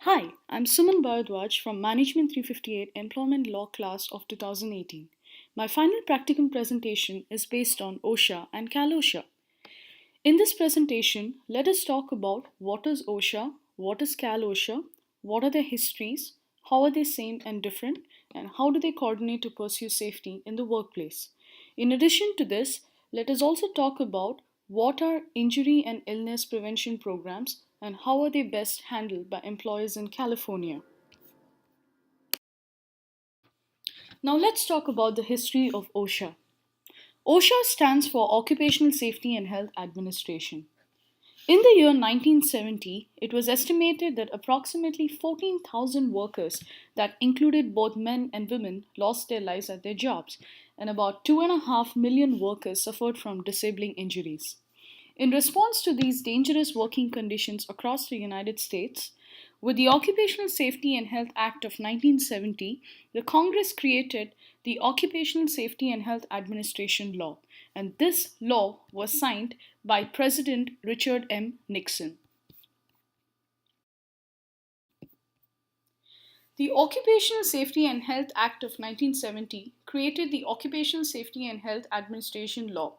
Hi, I'm Suman Bharadwaj from Management 358 Employment Law class of 2018. My final practicum presentation is based on OSHA and CALOSHA. In this presentation, let us talk about what is OSHA, what is CALOSHA, what are their histories, how are they same and different, and how do they coordinate to pursue safety in the workplace. In addition to this, let us also talk about what are injury and illness prevention programs and how are they best handled by employers in California. Now let's talk about the history of OSHA. OSHA stands for Occupational Safety and Health Administration. In the year 1970, it was estimated that approximately 14,000 workers, that included both men and women, lost their lives at their jobs, and about 2.5 million workers suffered from disabling injuries. In response to these dangerous working conditions across the United States, with the Occupational Safety and Health Act of 1970, the Congress created the Occupational Safety and Health Administration Law, and this law was signed by President Richard M. Nixon. The Occupational Safety and Health Act of 1970 created the Occupational Safety and Health Administration Law.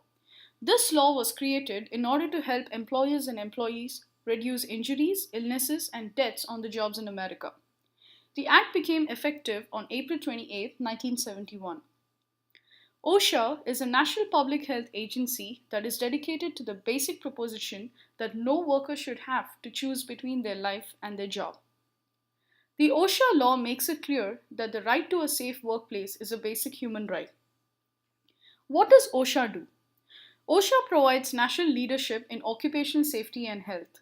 This law was created in order to help employers and employees reduce injuries, illnesses, and deaths on the jobs in America. The act became effective on April 28, 1971. OSHA is a national public health agency that is dedicated to the basic proposition that no worker should have to choose between their life and their job. The OSHA law makes it clear that the right to a safe workplace is a basic human right. What does OSHA do? OSHA provides national leadership in occupational safety and health.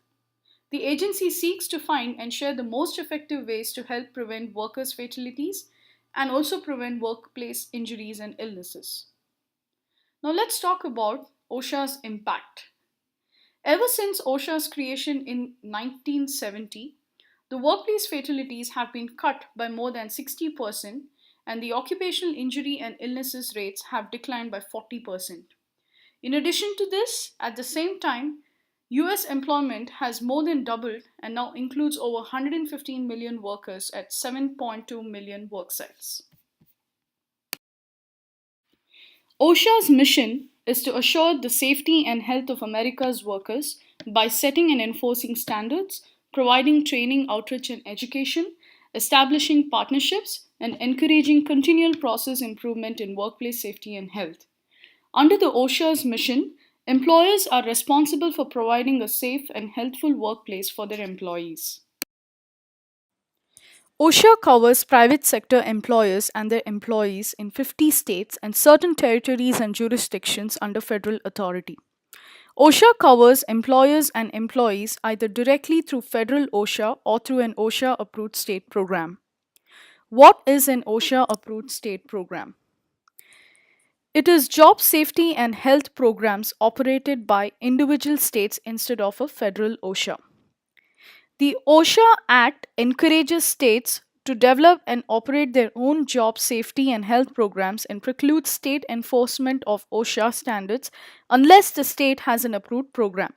The agency seeks to find and share the most effective ways to help prevent workers' fatalities and also prevent workplace injuries and illnesses. Now let's talk about OSHA's impact. Ever since OSHA's creation in 1970, the workplace fatalities have been cut by more than 60%, and the occupational injury and illnesses rates have declined by 40%. In addition to this, at the same time, US employment has more than doubled and now includes over 115 million workers at 7.2 million worksites. OSHA's mission is to assure the safety and health of America's workers by setting and enforcing standards, providing training, outreach, and education, establishing partnerships, and encouraging continual process improvement in workplace safety and health. Under the OSHA's mission, employers are responsible for providing a safe and healthful workplace for their employees. OSHA covers private sector employers and their employees in 50 states and certain territories and jurisdictions under federal authority. OSHA covers employers and employees either directly through federal OSHA or through an OSHA approved state program. What is an OSHA approved state program? It is job safety and health programs operated by individual states instead of a federal OSHA. The OSHA Act encourages states to develop and operate their own job safety and health programs and precludes state enforcement of OSHA standards unless the state has an approved program.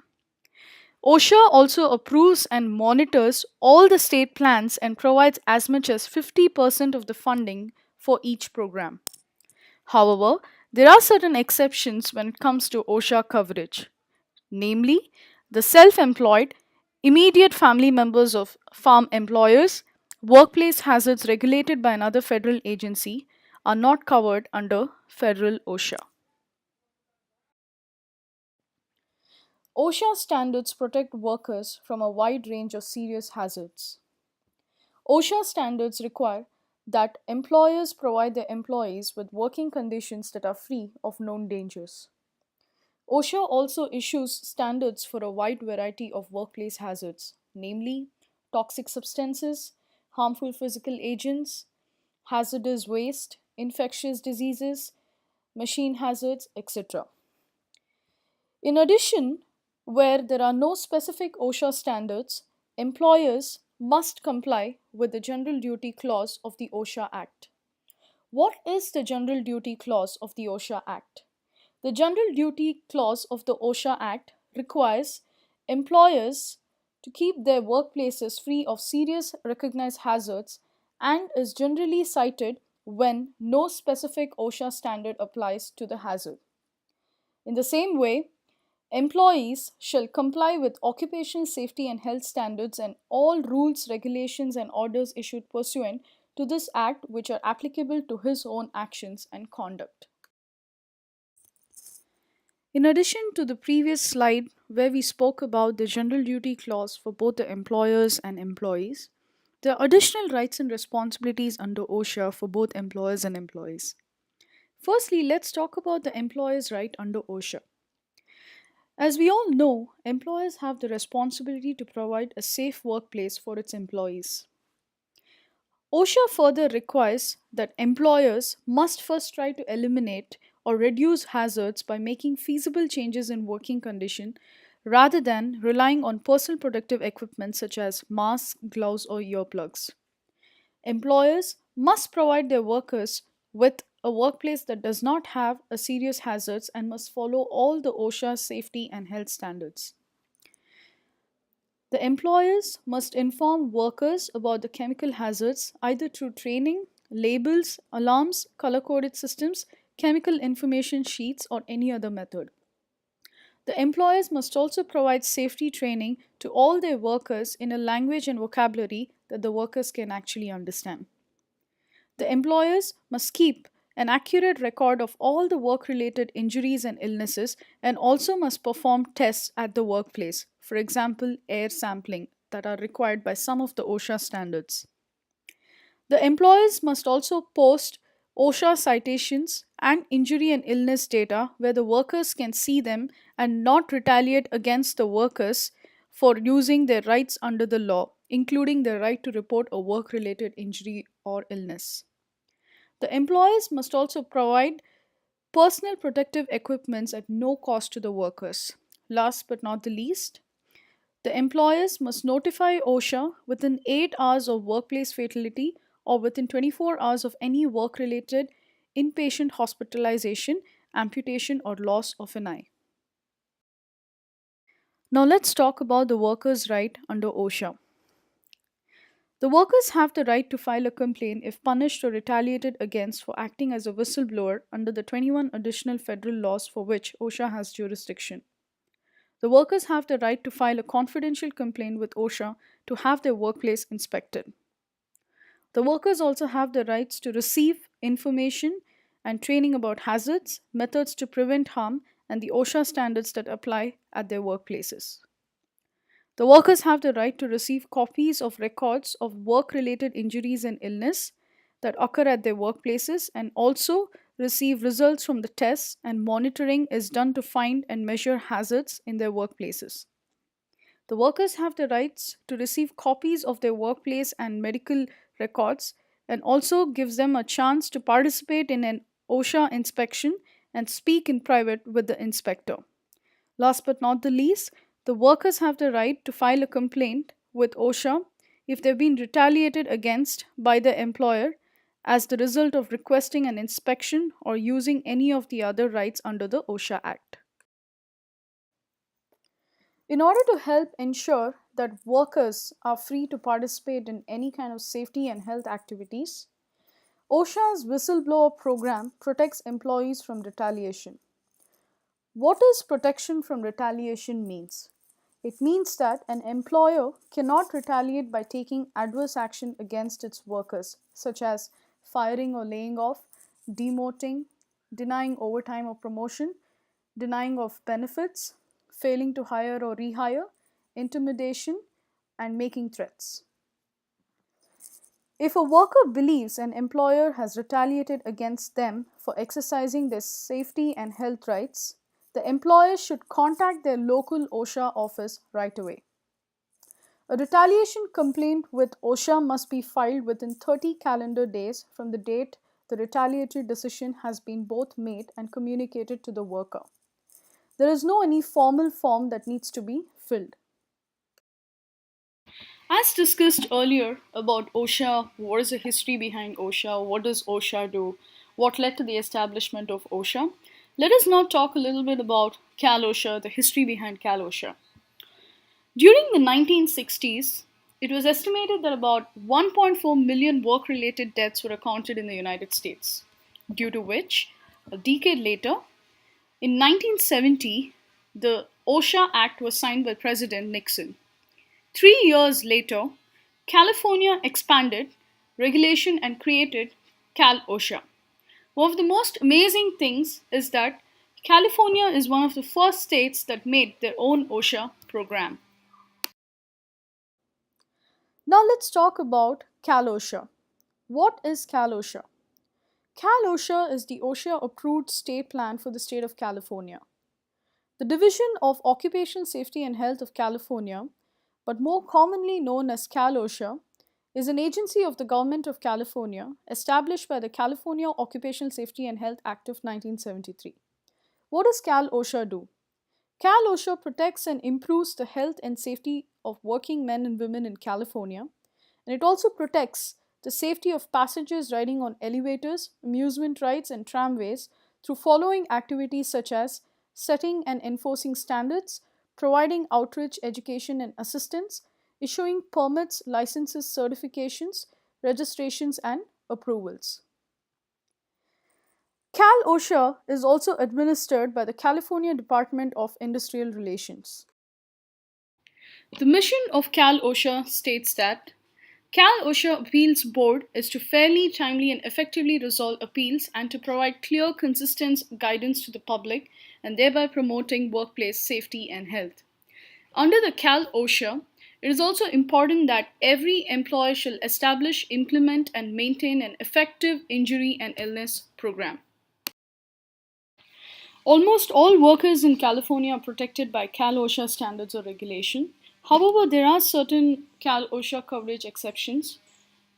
OSHA also approves and monitors all the state plans and provides as much as 50% of the funding for each program. However, there are certain exceptions when it comes to OSHA coverage, namely the self employed, immediate family members of farm employers, workplace hazards regulated by another federal agency are not covered under federal OSHA. OSHA standards protect workers from a wide range of serious hazards. OSHA standards require that employers provide their employees with working conditions that are free of known dangers. OSHA also issues standards for a wide variety of workplace hazards, namely toxic substances, harmful physical agents, hazardous waste, infectious diseases, machine hazards, etc. In addition, where there are no specific OSHA standards, employers must comply with the General Duty Clause of the OSHA Act. What is the General Duty Clause of the OSHA Act? The General Duty Clause of the OSHA Act requires employers to keep their workplaces free of serious recognized hazards and is generally cited when no specific OSHA standard applies to the hazard. In the same way, employees shall comply with occupational safety and health standards and all rules, regulations, and orders issued pursuant to this Act which are applicable to his own actions and conduct. In addition to the previous slide, where we spoke about the general duty clause for both the employers and employees, there are additional rights and responsibilities under OSHA for both employers and employees. Firstly, let's talk about the employer's right under OSHA. As we all know, employers have the responsibility to provide a safe workplace for its employees. OSHA further requires that employers must first try to eliminate or reduce hazards by making feasible changes in working condition rather than relying on personal protective equipment such as masks, gloves, or earplugs. Employers must provide their workers with a workplace that does not have a serious hazards and must follow all the OSHA safety and health standards. The employers must inform workers about the chemical hazards either through training, labels, alarms, color coded systems, chemical information sheets, or any other method. The employers must also provide safety training to all their workers in a language and vocabulary that the workers can actually understand. The employers must keep an accurate record of all the work related injuries and illnesses and also must perform tests at the workplace, for example, air sampling, that are required by some of the OSHA standards. The employers must also post OSHA citations and injury and illness data where the workers can see them and not retaliate against the workers for using their rights under the law, including the right to report a work related injury or illness. The employers must also provide personal protective equipments at no cost to the workers. Last but not the least, the employers must notify OSHA within 8 hours of workplace fatality or within 24 hours of any work related inpatient hospitalization, amputation, or loss of an eye. Now let's talk about the workers' right under OSHA. The workers have the right to file a complaint if punished or retaliated against for acting as a whistleblower under the 21 additional federal laws for which OSHA has jurisdiction. The workers have the right to file a confidential complaint with OSHA to have their workplace inspected. The workers also have the rights to receive information and training about hazards, methods to prevent harm, and the OSHA standards that apply at their workplaces. The workers have the right to receive copies of records of work related injuries and illness that occur at their workplaces and also receive results from the tests and monitoring is done to find and measure hazards in their workplaces. The workers have the rights to receive copies of their workplace and medical records and also gives them a chance to participate in an OSHA inspection and speak in private with the inspector. Last but not the least, the workers have the right to file a complaint with OSHA if they've been retaliated against by the employer as the result of requesting an inspection or using any of the other rights under the OSHA Act. In order to help ensure that workers are free to participate in any kind of safety and health activities, OSHA's whistleblower program protects employees from retaliation. What does protection from retaliation means? It means that an employer cannot retaliate by taking adverse action against its workers, such as firing or laying off, demoting, denying overtime or promotion, denying of benefits, failing to hire or rehire, intimidation, and making threats. If a worker believes an employer has retaliated against them for exercising their safety and health rights, the employer should contact their local OSHA office right away. A retaliation complaint with OSHA must be filed within 30 calendar days from the date the retaliatory decision has been both made and communicated to the worker. There is no any formal form that needs to be filled. As discussed earlier about OSHA, what is the history behind OSHA, what does OSHA do, what led to the establishment of OSHA, let us now talk a little bit about CALOSHA, the history behind CALOSHA. During the 1960s, it was estimated that about 1.4 million work related deaths were accounted in the United States, due to which, a decade later, in 1970, the OSHA Act was signed by President Nixon. 3 years later, California expanded regulation and created CalOSHA. One of the most amazing things is that California is one of the first states that made their own OSHA program. Now let's talk about CalOSHA. What is CalOSHA? CalOSHA is the OSHA approved state plan for the state of California. The Division of Occupational Safety and Health of California, but more commonly known as CalOSHA, is an agency of the Government of California established by the California Occupational Safety and Health Act of 1973. What does CalOSHA do? CalOSHA protects and improves the health and safety of working men and women in California, and it also protects the safety of passengers riding on elevators, amusement rides, and tramways through following activities such as setting and enforcing standards, providing outreach, education, and assistance, issuing permits, licenses, certifications, registrations, and approvals. CalOSHA is also administered by the California Department of Industrial Relations. The mission of CalOSHA states that CalOSHA Appeals Board is to fairly, timely, and effectively resolve appeals and to provide clear, consistent guidance to the public and thereby promoting workplace safety and health. Under the CalOSHA, it is also important that every employer shall establish, implement, and maintain an effective injury and illness program. Almost all workers in California are protected by CalOSHA standards or regulation. However, there are certain CalOSHA coverage exceptions.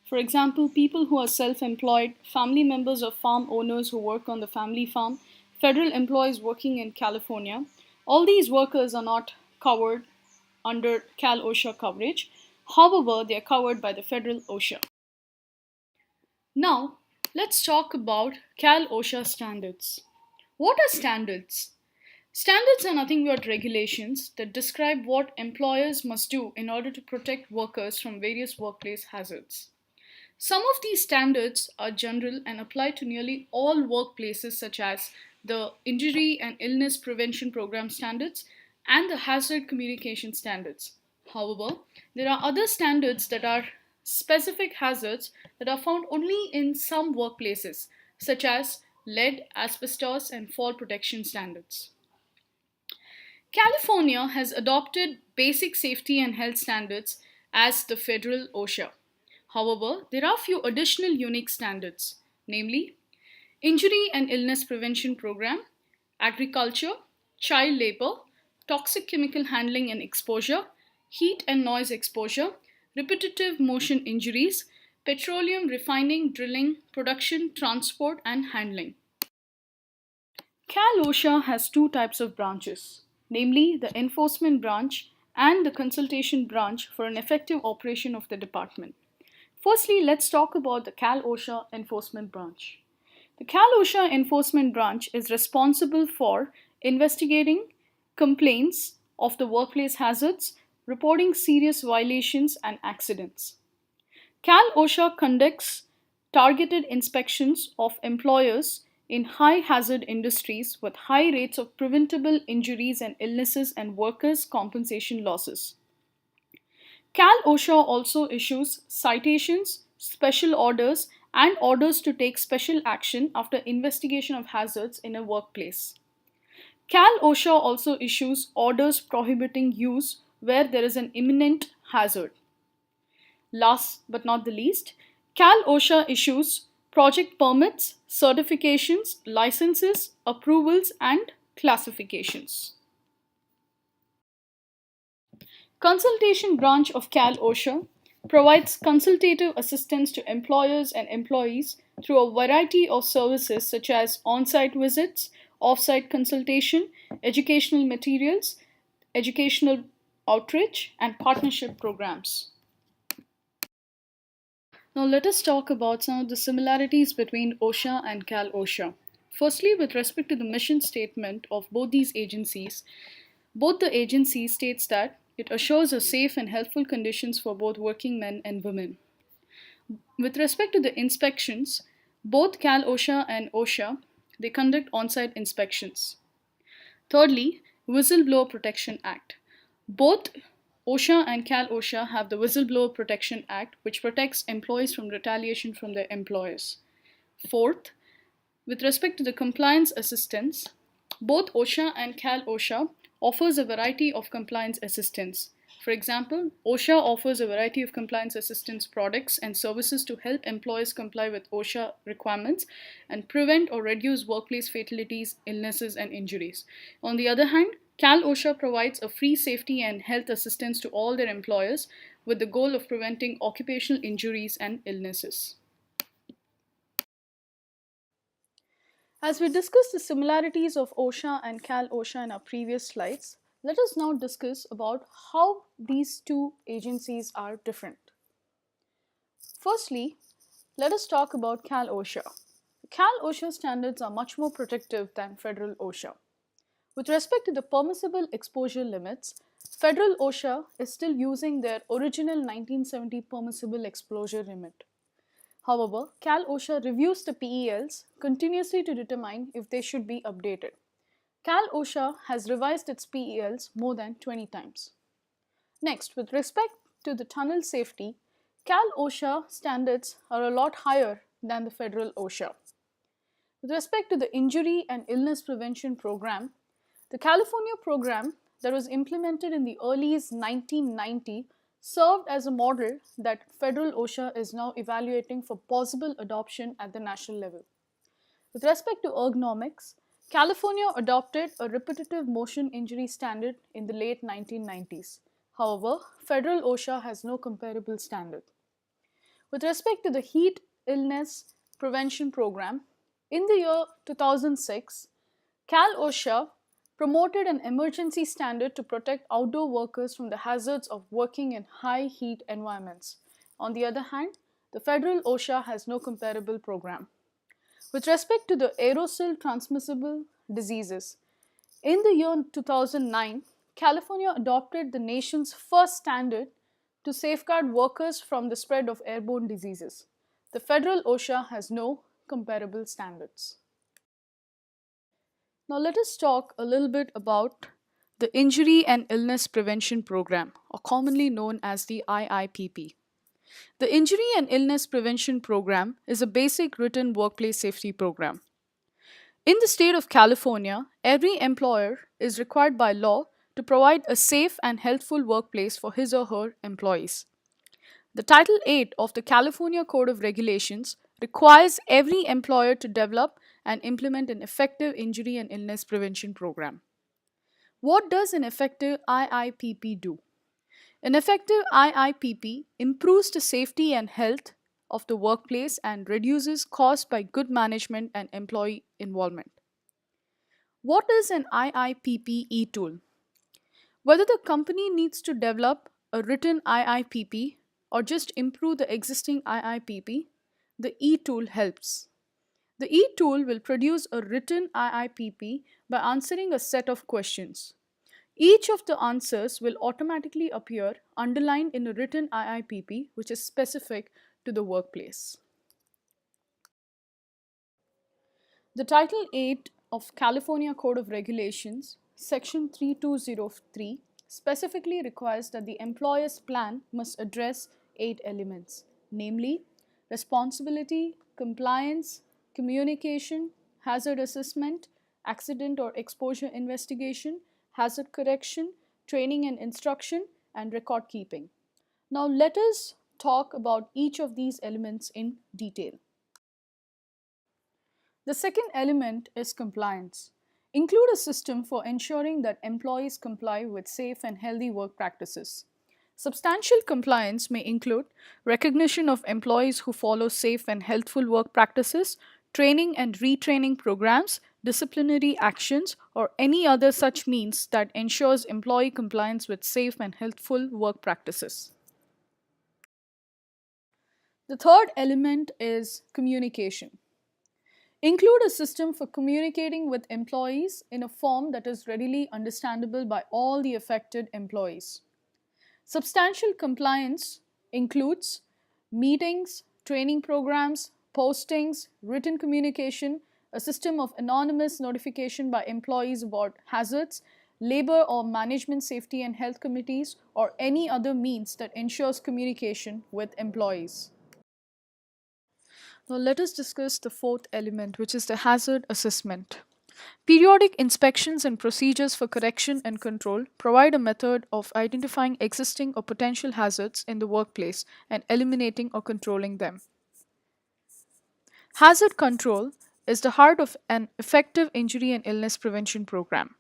For example, people who are self employed, family members of farm owners who work on the family farm, federal employees working in California. All these workers are not covered under CalOSHA coverage. However, they are covered by the federal OSHA. Now, let's talk about CalOSHA standards. What are standards? Standards are nothing but regulations that describe what employers must do in order to protect workers from various workplace hazards. Some of these standards are general and apply to nearly all workplaces, such as the Injury and Illness Prevention Program standards and the Hazard Communication standards. However, there are other standards that are specific hazards that are found only in some workplaces, such as lead, asbestos, and fall protection standards. California has adopted basic safety and health standards as the federal OSHA. However, there are few additional unique standards, namely Injury and Illness Prevention Program, Agriculture, Child Labor, Toxic Chemical Handling and Exposure, Heat and Noise Exposure, Repetitive Motion Injuries, Petroleum Refining, Drilling, Production, Transport, and Handling. CalOSHA has two types of branches, namely the enforcement branch and the consultation branch for an effective operation of the department. Firstly, let's talk about the CalOSHA enforcement branch. The CalOSHA enforcement branch is responsible for investigating complaints of the workplace hazards, reporting serious violations and accidents. CalOSHA conducts targeted inspections of employers in high hazard industries with high rates of preventable injuries and illnesses and workers' compensation losses. CalOSHA also issues citations, special orders, and orders to take special action after investigation of hazards in a workplace. CalOSHA also issues orders prohibiting use where there is an imminent hazard. Last but not the least, CalOSHA issues project permits, certifications, licenses, approvals, and classifications. Consultation branch of CalOSHA provides consultative assistance to employers and employees through a variety of services such as on-site visits, off-site consultation, educational materials, educational outreach, and partnership programs. Now let us talk about some of the similarities between OSHA and CalOSHA. Firstly, with respect to the mission statement of both these agencies, both the agencies states that it assures a safe and healthful conditions for both working men and women. With respect to the inspections, both CalOSHA and OSHA, they conduct on-site inspections. Thirdly, Whistleblower Protection Act. Both OSHA and CalOSHA have the Whistleblower Protection Act, which protects employees from retaliation from their employers. Fourth, with respect to the compliance assistance, both OSHA and CalOSHA offers a variety of compliance assistance. For example, OSHA offers a variety of compliance assistance products and services to help employees comply with OSHA requirements and prevent or reduce workplace fatalities, illnesses, and injuries. On the other hand, CalOSHA provides a free safety and health assistance to all their employers with the goal of preventing occupational injuries and illnesses. As we discussed the similarities of OSHA and CalOSHA in our previous slides, let us now discuss about how these two agencies are different. Firstly, let us talk about CalOSHA. CalOSHA standards are much more protective than federal OSHA. With respect to the permissible exposure limits, federal OSHA is still using their original 1970 permissible exposure limit. However, CalOSHA reviews the PELs continuously to determine if they should be updated. CalOSHA has revised its PELs more than 20 times. Next, with respect to the tunnel safety, CalOSHA standards are a lot higher than the federal OSHA. With respect to the injury and illness prevention program, the California program that was implemented in the early 1990 served as a model that federal OSHA is now evaluating for possible adoption at the national level. With respect to ergonomics, California adopted a repetitive motion injury standard in the late 1990s. However, federal OSHA has no comparable standard. With respect to the heat illness prevention program, in the year 2006, CalOSHA promoted an emergency standard to protect outdoor workers from the hazards of working in high heat environments. On the other hand, the federal OSHA has no comparable program. With respect to the aerosol transmissible diseases, in the year 2009, California adopted the nation's first standard to safeguard workers from the spread of airborne diseases. The federal OSHA has no comparable standards. Now let us talk a little bit about the Injury and Illness Prevention Program, or commonly known as the IIPP. The Injury and Illness Prevention Program is a basic written workplace safety program. In the state of California, every employer is required by law to provide a safe and healthful workplace for his or her employees. The Title 8 of the California Code of Regulations requires every employer to develop and implement an effective injury and illness prevention program. What does an effective IIPP do? An effective IIPP improves the safety and health of the workplace and reduces costs by good management and employee involvement. What is an IIPP e-tool? Whether the company needs to develop a written IIPP or just improve the existing IIPP, the e-tool helps. The e-tool will produce a written IIPP by answering a set of questions. Each of the answers will automatically appear underlined in a written IIPP which is specific to the workplace. The Title 8 of California Code of Regulations, Section 3203, specifically requires that the employer's plan must address 8 elements, namely responsibility, compliance, communication, hazard assessment, accident or exposure investigation, hazard correction, training and instruction, and record keeping. Now let us talk about each of these elements in detail. The second element is compliance. Include a system for ensuring that employees comply with safe and healthy work practices. Substantial compliance may include recognition of employees who follow safe and healthful work practices, training and retraining programs, disciplinary actions, or any other such means that ensures employee compliance with safe and healthful work practices. The third element is communication. Include a system for communicating with employees in a form that is readily understandable by all the affected employees. Substantial compliance includes meetings, training programs, postings, written communication, a system of anonymous notification by employees about hazards, labor or management safety and health committees, or any other means that ensures communication with employees. Now, let us discuss the fourth element, which is the hazard assessment. Periodic inspections and procedures for correction and control provide a method of identifying existing or potential hazards in the workplace and eliminating or controlling them. Hazard control is the heart of an effective injury and illness prevention program.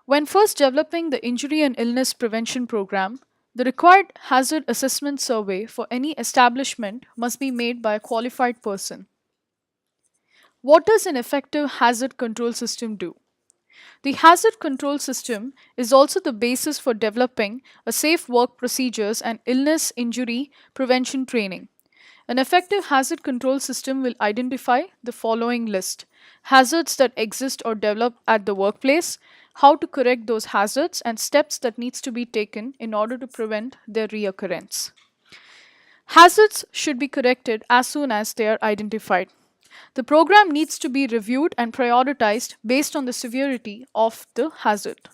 When first developing the injury and illness prevention program, the required hazard assessment survey for any establishment must be made by a qualified person. What does an effective hazard control system do? The hazard control system is also the basis for developing a safe work procedures and illness injury prevention training. An effective hazard control system will identify the following list: hazards that exist or develop at the workplace, how to correct those hazards, and steps that needs to be taken in order to prevent their reoccurrence. Hazards should be corrected as soon as they are identified. The program needs to be reviewed and prioritized based on the severity of the hazard.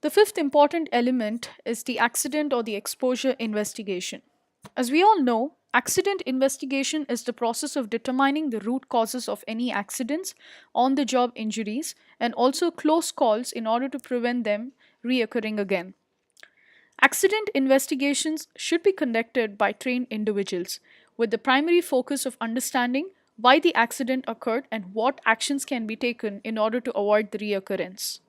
The fifth important element is the accident or the exposure investigation. As we all know, accident investigation is the process of determining the root causes of any accidents, on the job injuries, and also close calls in order to prevent them reoccurring again. Accident investigations should be conducted by trained individuals with the primary focus of understanding why the accident occurred and what actions can be taken in order to avoid the reoccurrence.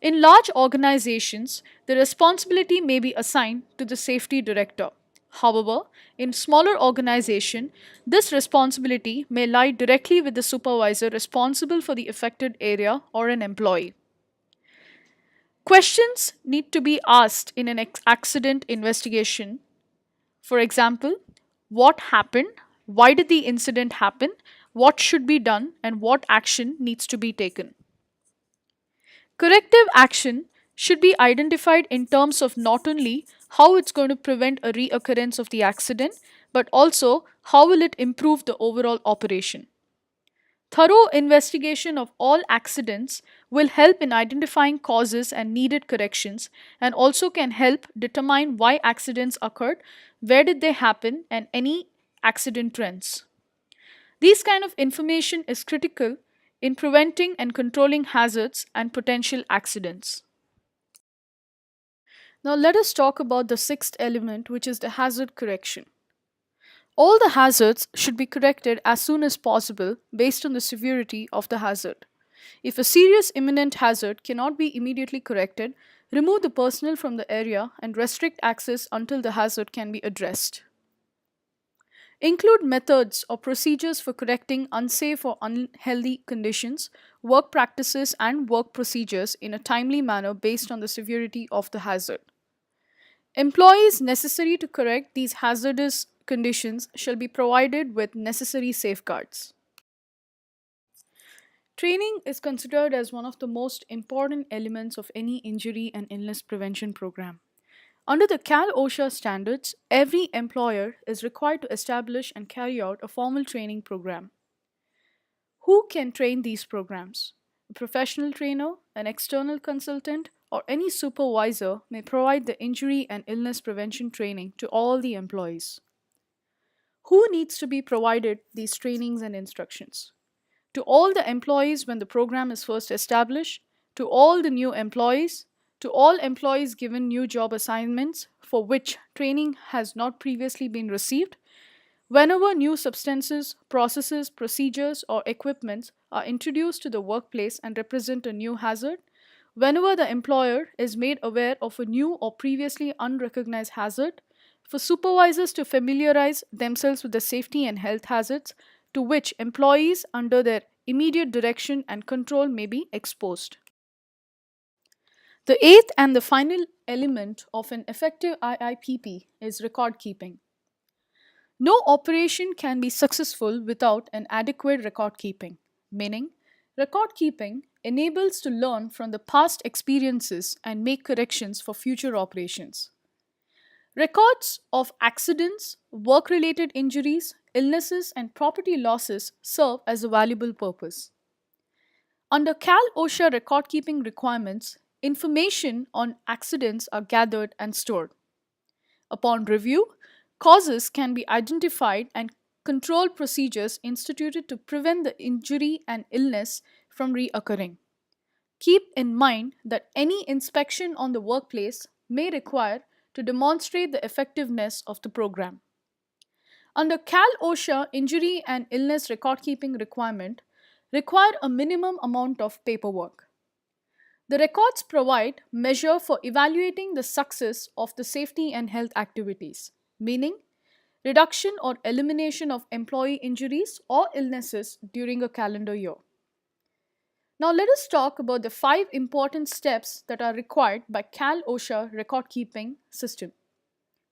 In large organizations, the responsibility may be assigned to the safety director. However, in smaller organization, this responsibility may lie directly with the supervisor responsible for the affected area or an employee. Questions need to be asked in an accident investigation. For example, what happened? Why did the incident happen? What should be done? And what action needs to be taken? Corrective action should be identified in terms of not only how it's going to prevent a reoccurrence of the accident, but also how will it improve the overall operation. Thorough investigation of all accidents will help in identifying causes and needed corrections, and also can help determine why accidents occurred, where did they happen, and any accident trends. These kind of information is critical in preventing and controlling hazards and potential accidents. Now let us talk about the sixth element, which is the hazard correction. All the hazards should be corrected as soon as possible based on the severity of the hazard. If a serious imminent hazard cannot be immediately corrected, remove the personnel from the area and restrict access until the hazard can be addressed. Include methods or procedures for correcting unsafe or unhealthy conditions, work practices, and work procedures in a timely manner based on the severity of the hazard. Employees necessary to correct these hazardous conditions shall be provided with necessary safeguards. Training is considered as one of the most important elements of any injury and illness prevention program. Under the CALOSHA standards, every employer is required to establish and carry out a formal training program. Who can train these programs? A professional trainer, an external consultant, or any supervisor may provide the injury and illness prevention training to all the employees. Who needs to be provided these trainings and instructions? To all the employees when the program is first established, to all the new employees, to all employees given new job assignments for which training has not previously been received, whenever new substances, processes, procedures, or equipments are introduced to the workplace and represent a new hazard, whenever the employer is made aware of a new or previously unrecognized hazard, for supervisors to familiarize themselves with the safety and health hazards to which employees under their immediate direction and control may be exposed. The eighth and the final element of an effective IIPP is record keeping. No operation can be successful without an adequate record keeping, meaning record keeping enables to learn from the past experiences and make corrections for future operations. Records of accidents, work related injuries, illnesses, and property losses serve as a valuable purpose. Under CAL OSHA record keeping requirements, information on accidents are gathered and stored. Upon review, causes can be identified and control procedures instituted to prevent the injury and illness from reoccurring. Keep in mind that any inspection on the workplace may require to demonstrate the effectiveness of the program. Under CAL OSHA, injury and illness record keeping requirement require a minimum amount of paperwork. The records provide measure for evaluating the success of the safety and health activities, meaning reduction or elimination of employee injuries or illnesses during a calendar year. Now let us talk about the 5 important steps that are required by CAL OSHA record keeping system.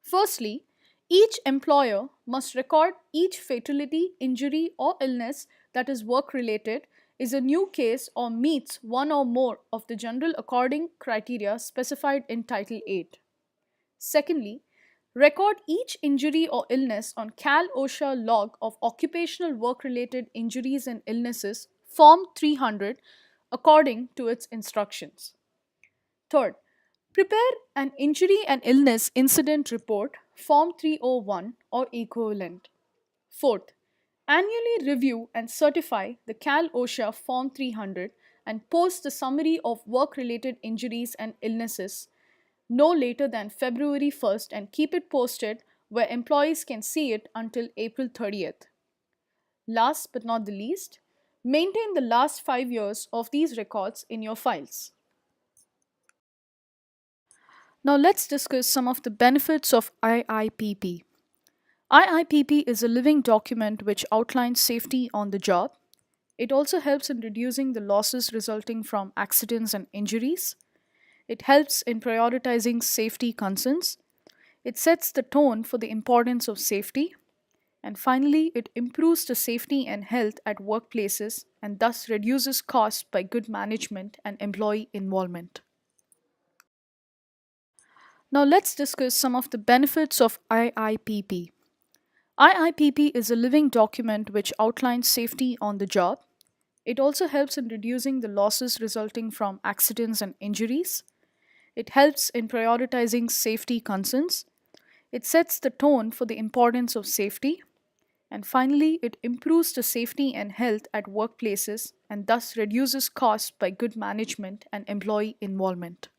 Firstly, each employer must record each fatality, injury, or illness that is work related, is a new case, or meets one or more of the general according criteria specified in Title 8. Secondly, record each injury or illness on CAL OSHA log of occupational work related injuries and illnesses, Form 300, according to its instructions. Third, prepare an injury and illness incident report, Form 301 or equivalent. Fourth, annually review and certify the CAL OSHA Form 300 and post the summary of work related injuries and illnesses no later than February 1st and keep it posted where employees can see it until April 30th. Last but not the least, maintain the last 5 years of these records in your files. Now let's discuss some of the benefits of IIPP. IIPP is a living document which outlines safety on the job. It also helps in reducing the losses resulting from accidents and injuries. It helps in prioritizing safety concerns. It sets the tone for the importance of safety. And finally, it improves the safety and health at workplaces and thus reduces costs by good management and employee involvement. Now let's discuss some of the benefits of IIPP. IIPP is a living document which outlines safety on the job. It also helps in reducing the losses resulting from accidents and injuries. It helps in prioritizing safety concerns. It sets the tone for the importance of safety. And finally, it improves the safety and health at workplaces and thus reduces costs by good management and employee involvement.